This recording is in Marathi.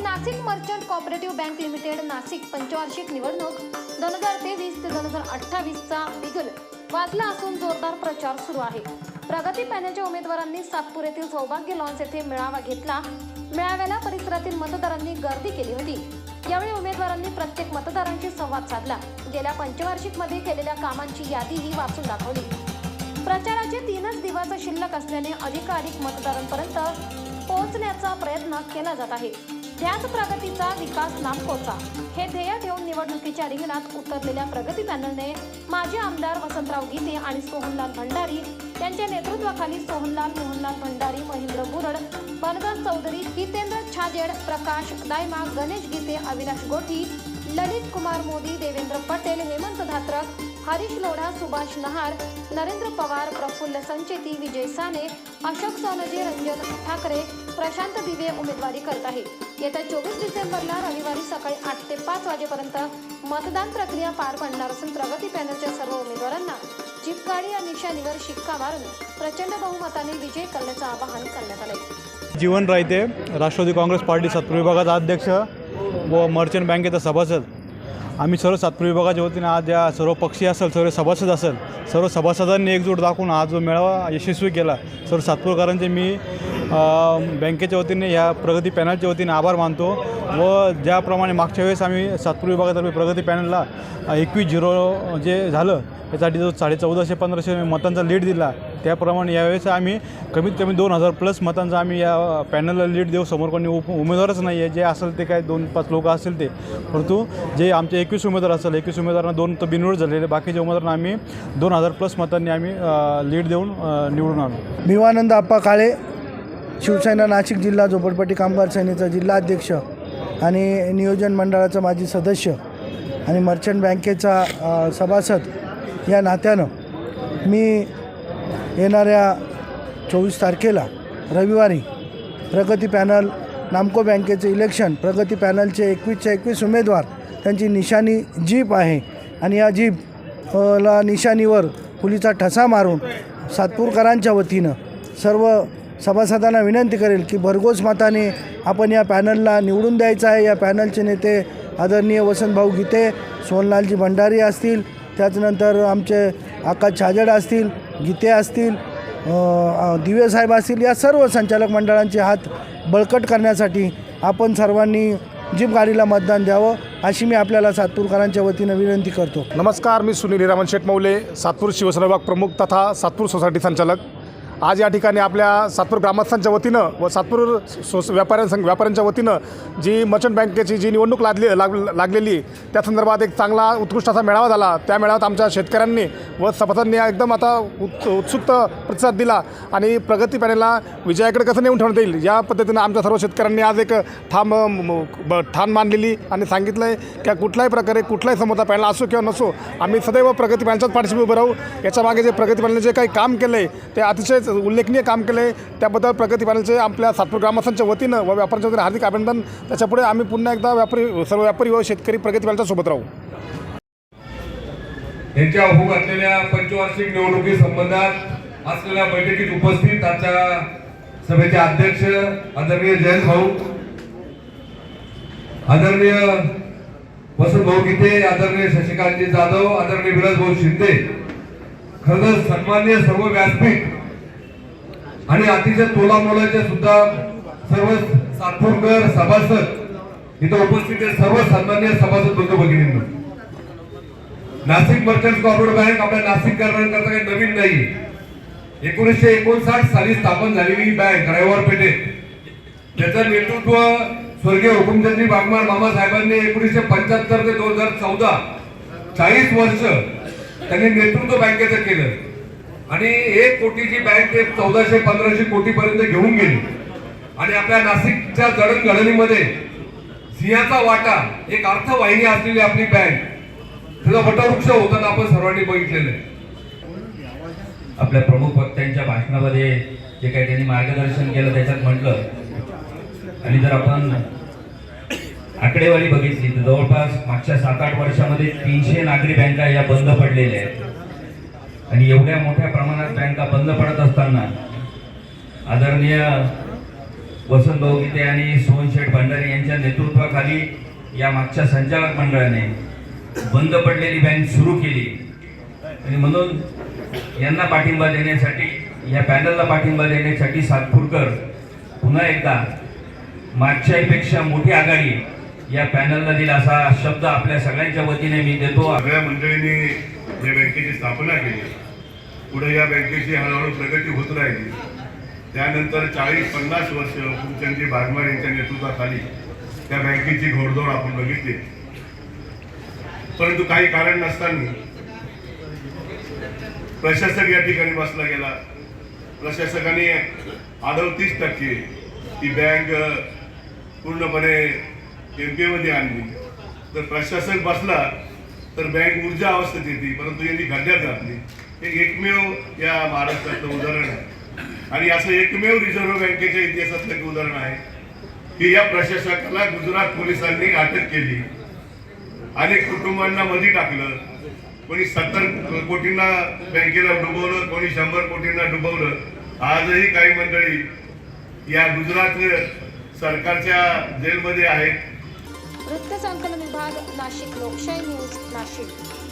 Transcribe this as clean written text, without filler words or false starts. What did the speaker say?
Nashik merchant cooperative bank limited Nashik पंचवार्षिक निवडणूक 2023 ते 2028चा बिगुल वाजला असून जोरदार प्रचार सुरू आहे। प्रगती पॅनलच्या उमेदवारांनी सातपूर येथील सौभाग्य लॉन्स येथे मेळावा घेतला। मेळाव्याला परिसरातील मतदारांनी गर्दी केली होती। यावेळी उमेदवारांनी प्रत्येक मतदारांशी संवाद साधला। गेल्या पंचवार्षिक मध्ये केलेल्या कामांची यादीही वाचून दाखवली। प्रचाराचे 3च दिवस शिल्लक असल्याने अधिकाधिक मतदारांपर्यंत पोहोचण्याचा प्रयत्न केला जात आहे। त्याच प्रगतीचा विकास नामकोचा हे ध्येय ठेवून निवडणुकीच्या रिंगणात उतरलेल्या प्रगती पॅनलने माजी आमदार वसंतराव गीते आणि सोहनलाल भंडारी यांच्या नेतृत्वाखाली सोहनलाल मोहनलाल भंडारी, महेंद्र बुरड, बनगज चौधरी, हितेंद्र छाजेड, प्रकाश दायमा, गणेश गीते, अविनाश गोठी, ललित कुमार मोदी, देवेंद्र पटेल, हेमंत धात्रक, हरीश लोढा, सुभाष नहार, नरेंद्र पवार, प्रफुल्ल संचेती, विजय साने, अशोक सोनजे, रंजन ठाकरे, प्रशांत दिवे उमेदवारी करत आहे। येत्या 24 डिसेंबरला रविवारी सकाळी 8 ते 5 वाजेपर्यंत मतदान प्रक्रिया पार पडणार असून प्रगती पॅनलच्या सर्व उमेदवारांना जीप गाडी या निशाणीवर शिक्का मारून प्रचंड बहुमताने विजय करण्याचं आवाहन करण्यात आले। जीवन रायते, राष्ट्रवादी काँग्रेस पार्टी सातपूर विभागाचा अध्यक्ष व मर्चंट बँकेचा सभासद। आम्ही सर्व सातपूर विभागाच्या वतीने आज या सर्व पक्षी असेल, सर्व सभासद असेल, सर्व सभासदांनी एकजूट दाखवून आज जो मेळावा यशस्वी केला, सर्व सातपूरकरांचे मी बँकेच्या वतीने या प्रगती पॅनलच्या वतीने आभार मानतो। व ज्याप्रमाणे मागच्या वेळेस आम्ही सातपूर विभागातर्फे प्रगती पॅनलला 21-0 जे झालं त्यासाठी जो 1450-1500 मतांचा लीड दिला, त्याप्रमाणे यावेळेस आम्ही कमीत कमी 2000+ मतांचा आम्ही या पॅनलला लीड देऊ। समोर कोणी उमेदवारच नाही आहे, जे असेल ते काय 2-5 लोक असतील ते, परंतु जे आमचे 21 उमेदवार असेल, 21 उमेदवारांना 2 तर बिनविरोध झालेले, बाकीच्या उमेदवारांना आम्ही 2000+ मतांनी आम्ही लीड देऊन निवडून आलो। भिवानंद आप्पा काळे, शिवसेना नाशिक जिल्हा झोपडपट्टी कामगार सेनेचा जिल्हा अध्यक्ष आणि नियोजन मंडळाचा माजी सदस्य आणि मर्चंट बँकेचा सभासद या नात्यानं मी येणाऱ्या 24 तारखेला रविवारी प्रगती पॅनल नामको बँकेचे इलेक्शन, प्रगती पॅनलचे 21च्या 21 उमेदवार, त्यांची निशाणी जीप आहे आणि या जीपला निशाणीवर फुलीचा ठसा मारून सातपूरकरांच्या वतीनं सर्व सभासदांना विनंती करेल की भरघोस मताने आपण या पॅनलला निवडून द्यायचं आहे। या पॅनलचे नेते आदरणीय वसंतभाऊ गीते, सोहनलालजी भंडारी असतील, त्याचनंतर आमचे आकाश छाजेड असतील, गीते असतील, दिवेसाहेब असतील, या सर्व संचालक मंडळांचे हात बळकट करण्यासाठी आपण सर्वांनी जीप गाडीला मतदान द्यावं अशी मी आपल्याला सातपूरकरांच्या वतीनं विनंती करतो। नमस्कार, मी सुनील हिरामन शेटमौले, सातपूर शिवसेना विभाग प्रमुख तथा सातपूर सोसायटी संचालक। आज या ठिकाणी आपल्या सातपूर ग्रामस्थांच्या वतीनं व सातपूर व्यापाऱ्यांच्या वतीनं जी मर्चंट बँकेची जी निवडणूक लागलेली त्या संदर्भात एक चांगला उत्कृष्ट असा मेळावा झाला। त्या मेळाव्यात आमच्या शेतकऱ्यांनी व सभासदांनी एकदम आता उत्सुक प्रतिसाद दिला आणि प्रगती पॅनलला विजयाकडे कसं नेऊन ठेवण्यात येईल या पद्धतीनं आमच्या सर्व शेतकऱ्यांनी आज एक ठाण मांडलेली आणि सांगितलं आहे की कुठल्याही प्रकारे कुठलाही समोरचा पॅनल असो किंवा नसो, आम्ही सदैव प्रगती पॅनलच्याच पाठीशी उभं राहू। याच्या मागे जे प्रगती पॅनलने जे काही काम केलं आहे ते अतिशय उल्लेखनीय काम केले, त्याबद्दल प्रगती पॅनलचे आपल्या सातपूर ग्रामस्थांच्या वतीनं व व्यापाऱ्यांच्या वतीनं हार्दिक अभिनंदन। त्याच्यापुढे आम्ही पुन्हा एकदा सर्व व्यापारी व शेतकरी प्रगती पॅनलच्या सोबत राहू। यांच्या होऊ घातलेल्या पंचवार्षिक निवडणुकी संबंधात असलेल्या बैठकीत उपस्थित आजच्या सभेचे अध्यक्ष आदरणीय जयंत भाऊ, आदरणीय वसंतभाऊ गीते, आदरणीय शशिकांतजी जाधव, आदरणीय विलासभाऊ शिंदे, खरंच सन्माननीय सर्व व्यासपीठ आणि अतिशय तोलामोलाचे सुद्धा सर्व सातपूरकर सभासद इथं उपस्थित आहे, सर्व सन्माननीय सभासद बंधू भगिनींनो। नाशिक मर्चंट कोऑपरेटिव्ह बँक आपल्या नाशिककरांकरता काही नवीन नाही। 1959 साली स्थापन झालेली बँक रायवार पेठेत, त्याचं नेतृत्व स्वर्गीय हुकुमचंदजी बागमार मामासाहेबांनी 1975 ते 2014 40 वर्ष त्यांनी नेतृत्व बँकेचं केलं आणि 1 कोटीची बँक ते 1400-1500 कोटीपर्यंत घेऊन गेली आणि आपल्या नाशिकच्या जडणघडणीमध्ये सिंहाचा वाटा, एक अर्थवाहिनी असलेली आपली बँक, त्याचा वटवृक्ष होताना आपण सर्वांनी बघितलेलं आहे। आपल्या प्रमुख वक्त्यांच्या भाषणामध्ये जे काही त्यांनी मार्गदर्शन केलं त्याच्यात म्हटलं, आणि जर आपण आकडेवारी बघितली तर जवळपास मागच्या 7-8 वर्षामध्ये 300 नागरी बँका या बंद पडलेल्या आहेत आणि एवढ्या मोठ्या प्रमाणात बँका बंद पडत असताना आदरणीय वसंत भाऊ गीते आणि सोहन शेठ भंडारी यांच्या नेतृत्वाखाली या मागच्या संचालक मंडळाने बंद पडलेली बँक सुरू केली आणि म्हणून यांना पाठिंबा देण्यासाठी, या पॅनलला पाठिंबा देण्यासाठी सातपूरकर पुन्हा एकदा मागच्यापेक्षा मोठी आघाडी या पॅनलला दिला असा शब्द आपल्या सगळ्यांच्या वतीने मी देतो. सगळ्या मंडळींनी या बँकेची स्थापना केली. पुढे या बँकेची हळूहळू प्रगती होत राहिली. त्यानंतर 40-50 वर्ष फुलचंदजी बागमार यांच्या नेतृत्वाखाली त्या बँकेची घोडदौड आपण बघितली. परंतु काही कारण नसताना प्रशासक या ठिकाणी बसला गेला. प्रशासकाने 38% ती बँक पूर्णपणे एमपीमध्ये आणली. तर प्रशासक बसला तर बँक ऊर्जा अवस्थेत येते, परंतु यांनी खड्ड्यात घातली. हे एकमेव या महाराष्ट्रातलं उदाहरण आहे आणि असं एकमेव रिझर्व्ह बँकेच्या इतिहासातलं एक उदाहरण आहे की या प्रशासकाला गुजरात पोलिसांनी अटक केली. अनेक कुटुंबांना मध्ये टाकलं. कोणी 70 कोटींना बँकेला डुबवलं, कोणी 100 कोटींना डुबवलं. आजही काही मंडळी या गुजरात सरकारच्या जेलमध्ये आहेत. वृत्त संकलन विभाग, नाशिक. लोकशाही न्यूज, नाशिक.